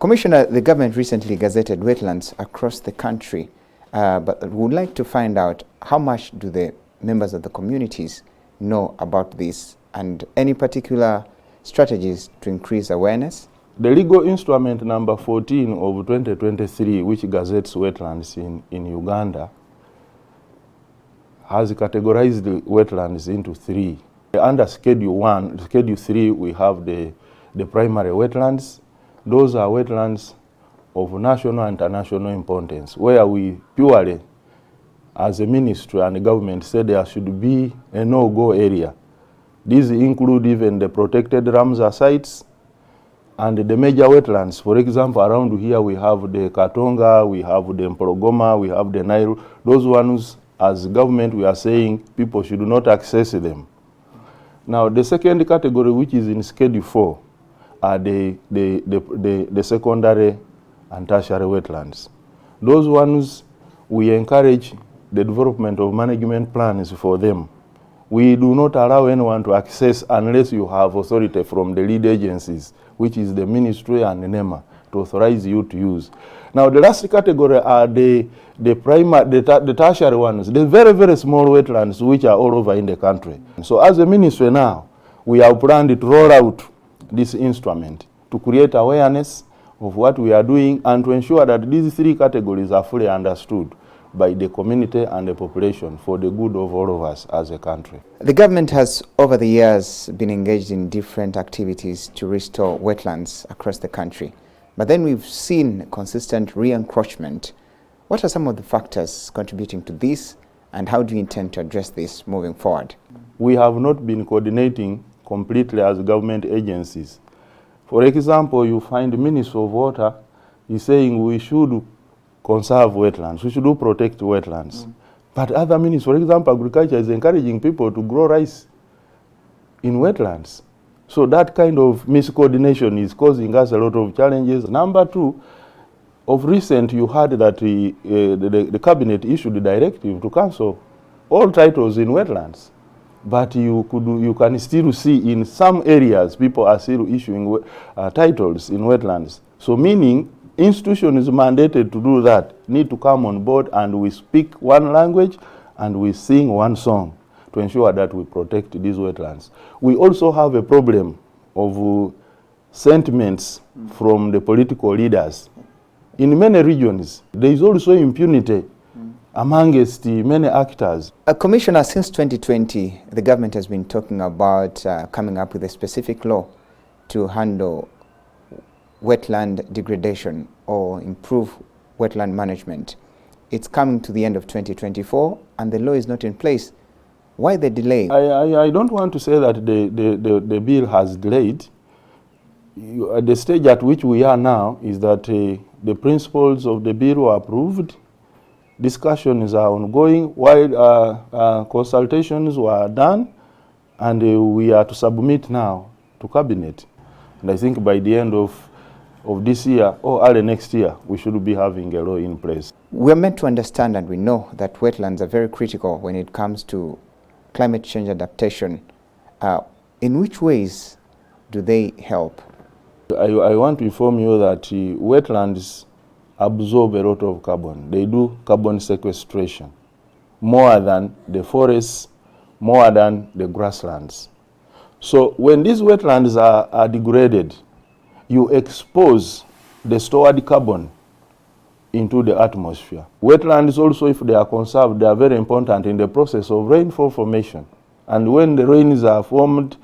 Commissioner, the government recently gazetted wetlands across the country, but we would like to find out how much do the members of the communities know about this, and any particular strategies to increase awareness? The legal instrument number 14 of 2023, which gazettes wetlands in Uganda, has categorized the wetlands into three. Under Schedule 1, Schedule 3, we have the primary wetlands. Those are wetlands of national and international importance, where we purely, as a ministry and the government, said there should be a no-go area. These include even the protected Ramsar sites and the major wetlands. For example, around here we have the Katonga, we have the Mpologoma, we have the Nile. Those ones, as government, we are saying people should not access them. Now, the second category, which is in Schedule 4, are the secondary and tertiary wetlands. Those ones, we encourage the development of management plans for them. We do not allow anyone to access unless you have authority from the lead agencies, which is the ministry and the NEMA, to authorize you to use. Now, the last category are the tertiary ones, the very, very small wetlands which are all over in the country. So as a ministry now, we have planned to roll out this instrument to create awareness of what we are doing and to ensure that these three categories are fully understood by the community and the population for the good of all of us as a country. The government has over the years been engaged in different activities to restore wetlands across the country. But then we've seen consistent re-encroachment. What are some of the factors contributing to this, and how do you intend to address this moving forward? We have not been coordinating completely as government agencies. For example, you find the Minister of Water is saying we should conserve wetlands, we should protect wetlands. But other ministries, for example, agriculture is encouraging people to grow rice in wetlands. So that kind of miscoordination is causing us a lot of challenges. Number two, of recent you heard that the cabinet issued a directive to cancel all titles in wetlands. But you can still see in some areas people are still issuing titles in wetlands. So meaning institutions mandated to do that need to come on board, and we speak one language and we sing one song to ensure that we protect these wetlands. We also have a problem of sentiments from the political leaders. In many regions, there is also impunity amongst many actors. Commissioner, since 2020, the government has been talking about coming up with a specific law to handle wetland degradation or improve wetland management. It's coming to the end of 2024 and the law is not in place. Why the delay? I don't want to say that the bill has delayed. At the stage at which we are now is that the principles of the bill were approved. Discussions are ongoing while consultations were done, and we are to submit now to cabinet. And I think by the end of this year or early next year, we should be having a law in place. We're meant to understand, and we know that wetlands are very critical when it comes to climate change adaptation. In which ways do they help? I want to inform you that wetlands absorb a lot of carbon. They do carbon sequestration more than the forests, more than the grasslands. So when these wetlands are degraded, you expose the stored carbon into the atmosphere. Wetlands also, if they are conserved, they are very important in the process of rainfall formation. And when the rains are formed,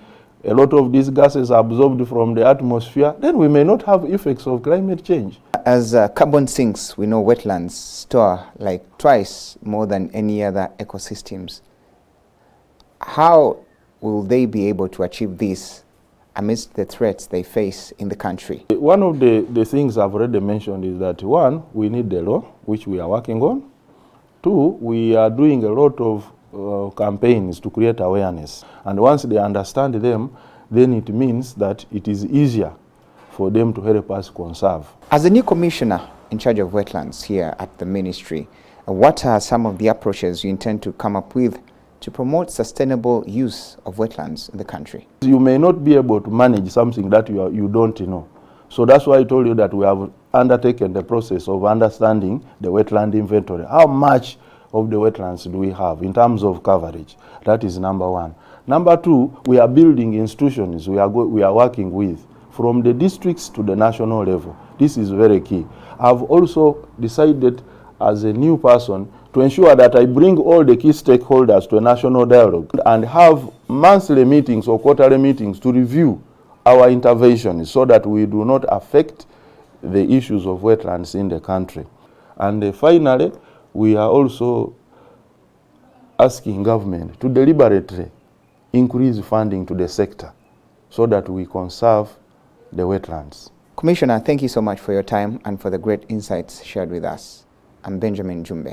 a lot of these gases are absorbed from the atmosphere, then we may not have effects of climate change. As carbon sinks, we know wetlands store like twice more than any other ecosystems. How will they be able to achieve this amidst the threats they face in the country? One of the things I've already mentioned is that, one, we need the law, which we are working on. Two, we are doing a lot of campaigns to create awareness. And once they understand them, then it means that it is easier for them to help us conserve. As a new commissioner in charge of wetlands here at the ministry, what are some of the approaches you intend to come up with to promote sustainable use of wetlands in the country? You may not be able to manage something that you don't know. So that's why I told you that we have undertaken the process of understanding the wetland inventory. How much of the wetlands do we have in terms of coverage? That is number one. Number two, we are building institutions we are working with from the districts to the national level. This is very key. I've also decided as a new person to ensure that I bring all the key stakeholders to a national dialogue and have monthly meetings or quarterly meetings to review our interventions so that we do not affect the issues of wetlands in the country. And finally, we are also asking government to deliberately increase funding to the sector so that we conserve the wetlands. Commissioner, thank you so much for your time and for the great insights shared with us. I'm Benjamin Jumbe.